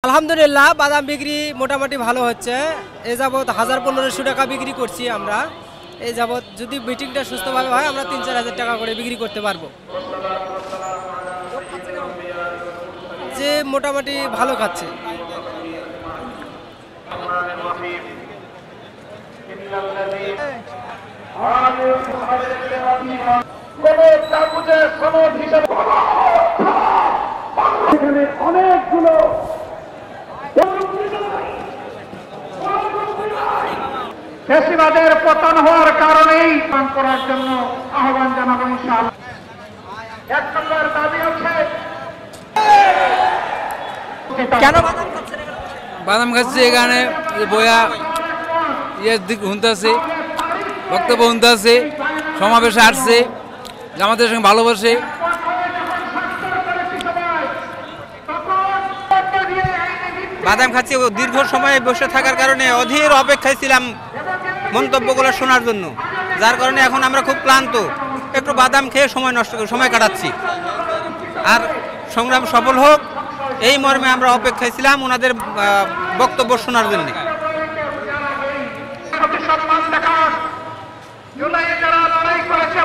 আলহামদুলিল্লাহ বাদাম বিক্রি মোটামুটি ভালো হচ্ছে। এ যাবৎ ১,৫০০ টাকা বিক্রি করছি আমরা। এই যাবৎ যদি মিটিংটা সুস্থভাবে হয় আমরা ৩-৪ হাজার টাকা করে বিক্রি করতে পারবো। যে মোটামুটি ভালো খাচ্ছে। অনেকগুলো ফ্যাসিবাদের পতন হওয়ার কারণেই পান করার জন্য আহ্বান জানাবো ইনশাআল্লাহ। ১ নম্বর দাবি হচ্ছে কেন বাদাম খাচ্ছে এখানে বয়া ইয়ের দিক শুনতেছে, বক্তব্য শুনতেছে, সমাবেশে আসছে, আমাদের সঙ্গে ভালোবাসে। বাদাম খাচ্ছি দীর্ঘ সময় বসে থাকার কারণে অধীর অপেক্ষায় ছিলাম মন্তব্যগুলো শোনার জন্য, যার কারণে এখন আমরা খুব ক্লান্ত, একটু বাদাম খেয়ে সময় কাটাচ্ছি। আর সংগ্রাম সফল হোক এই মর্মে আমরা অপেক্ষায় ছিলাম ওনাদের বক্তব্য শোনার জন্য। সম্মান দেখান, জুলাইয়ে যারা লড়াই করেছে